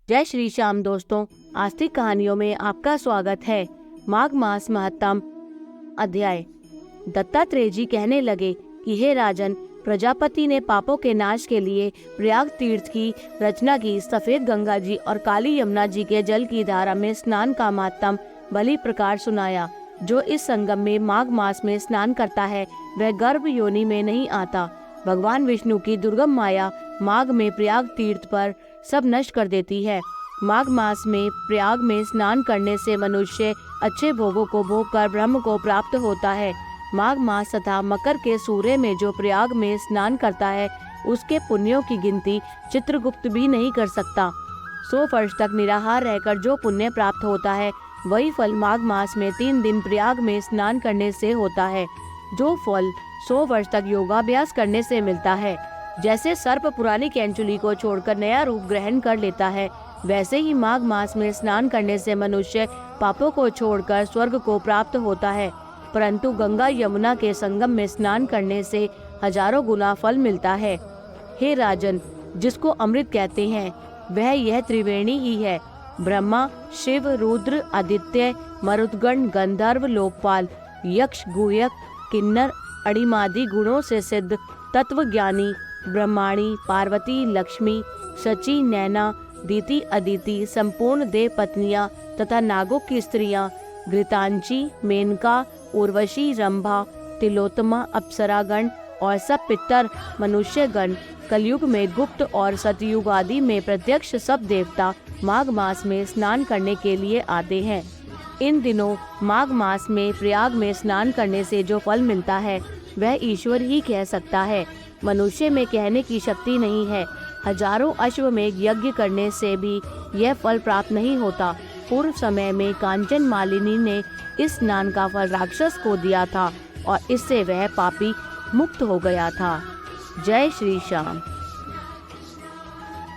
जय श्री श्याम दोस्तों, आस्तिक कहानियों में आपका स्वागत है। माघ मास महत्तम अध्याय। दत्तात्रेय जी कहने लगे कि हे राजन, प्रजापति ने पापों के नाश के लिए प्रयाग तीर्थ की रचना की। सफेद गंगा जी और काली यमुना जी के जल की धारा में स्नान का महत्तम भली प्रकार सुनाया। जो इस संगम में माघ मास में स्नान करता है वह गर्भ योनि में नहीं आता। भगवान विष्णु की दुर्गम माया माघ में प्रयाग तीर्थ पर सब नष्ट कर देती है। माघ मास में प्रयाग में स्नान करने से मनुष्य अच्छे भोगों को भोग कर ब्रह्म को प्राप्त होता है। माघ मास तथा मकर के सूर्य में जो प्रयाग में स्नान करता है उसके पुण्यों की गिनती चित्रगुप्त भी नहीं कर सकता। 100 वर्ष तक निराहार रहकर जो पुण्य प्राप्त होता है वही फल माघ मास में 3 दिन प्रयाग में स्नान करने से होता है। जो फल 100 वर्ष तक योगाभ्यास करने से मिलता है। जैसे सर्प पुरानी कैंचुली को छोड़कर नया रूप ग्रहण कर लेता है, वैसे ही माघ मास में स्नान करने से मनुष्य पापों को छोड़कर स्वर्ग को प्राप्त होता है। परंतु गंगा यमुना के संगम में स्नान करने से हजारों गुना फल मिलता है। हे राजन, जिसको अमृत कहते हैं वह यह त्रिवेणी ही है। ब्रह्मा, शिव, रुद्र, आदित्य, मरुदगण, गंधर्व, लोकपाल, यक्ष, गुह्यक, किन्नर, अणिमादि गुणों से सिद्ध तत्वज्ञानी ब्रह्माणी, पार्वती, लक्ष्मी, शची, नैना, दीति, अदिति, संपूर्ण देव पत्नियां तथा नागों की स्त्रियां, घृतांची, मेनका, उर्वशी, रंभा, तिलोत्तमा, अप्सरागण और सब पितर मनुष्यगण, कलयुग में गुप्त और सतयुग आदि में प्रत्यक्ष सब देवता माघ मास में स्नान करने के लिए आते हैं। इन दिनों माघ मास में प्रयाग में स्नान करने से जो फल मिलता है वह ईश्वर ही कह सकता है। मनुष्य में कहने की शक्ति नहीं है। हजारों अश्वमेघ यज्ञ करने से भी यह फल प्राप्त नहीं होता। पूर्व समय में कांचन मालिनी ने इस स्नान का फल राक्षस को दिया था और इससे वह पापी मुक्त हो गया था। जय श्री श्याम।